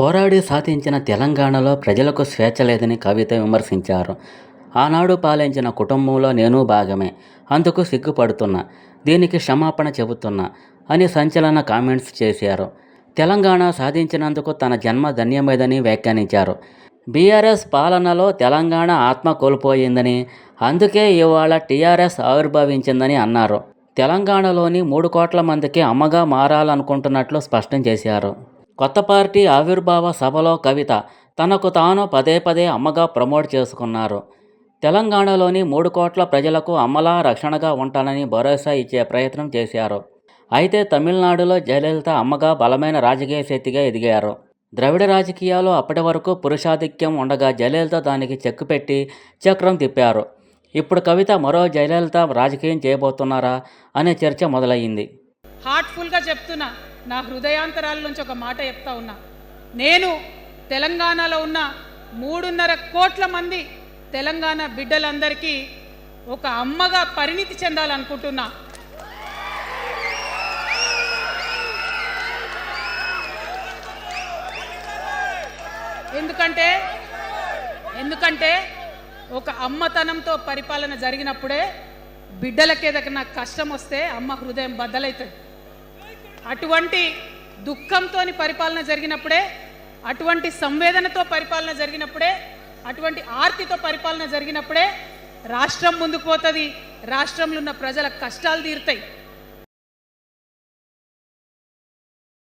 పోరాడి సాధించిన తెలంగాణలో ప్రజలకు స్వేచ్ఛ లేదని కవిత విమర్శించారు. ఆనాడు పాలించిన కుటుంబంలో నేను భాగమే, అందుకు సిగ్గుపడుతున్నా, దీనికి క్షమాపణ చెబుతున్నా అని సంచలన కామెంట్స్ చేశారు. తెలంగాణ సాధించినందుకు తన జన్మ ధన్యమైందని వ్యాఖ్యానించారు. బీఆర్ఎస్ పాలనలో తెలంగాణ ఆత్మ కోల్పోయిందని, అందుకే ఇవాళ టీఆర్ఎస్ ఆవిర్భవించిందని అన్నారు. తెలంగాణలోని 3 కోట్ల మందికి అమ్మగా మారాలనుకుంటున్నట్లు స్పష్టం చేశారు. కొత్త పార్టీ ఆవిర్భావ సభలో కవిత తనకు తాను పదే పదే అమ్మగా ప్రమోట్ చేసుకున్నారు. తెలంగాణలోని 3 కోట్ల ప్రజలకు అమ్మలా రక్షణగా ఉంటానని భరోసా ఇచ్చే ప్రయత్నం చేశారు. అయితే తమిళనాడులో జయలలిత అమ్మగా బలమైన రాజకీయ శక్తిగా ఎదిగారు. ద్రవిడ రాజకీయాలు అప్పటి వరకు పురుషాధిక్యం ఉండగా జయలలిత దానికి చెక్ పెట్టి చక్రం తిప్పారు. ఇప్పుడు కవిత మరో జయలలిత రాజకీయం చేయబోతున్నారా అనే చర్చ మొదలయ్యింది. హార్ట్ఫుల్గా చెప్తున్నా, నా హృదయాంతరాల నుంచి ఒక మాట చెప్తా ఉన్నా. నేను తెలంగాణలో ఉన్న 3.5 కోట్ల మంది తెలంగాణ బిడ్డలందరికీ ఒక అమ్మగా పరిణితి చెందాలనుకుంటున్నా. ఎందుకంటే ఒక అమ్మతనంతో పరిపాలన జరిగినప్పుడే బిడ్డలకి ఏదైనా కష్టం వస్తే అమ్మ హృదయం బద్దలవుతుంది. అటువంటి దుఃఖంతో పరిపాలన జరిగినప్పుడే, అటువంటి సంవేదనతో పరిపాలన జరిగినప్పుడే, అటువంటి ఆర్తితో పరిపాలన జరిగినప్పుడే రాష్ట్రం ముందుకు పోతుంది, రాష్ట్రంలో ఉన్న ప్రజల కష్టాలు తీరుతాయి.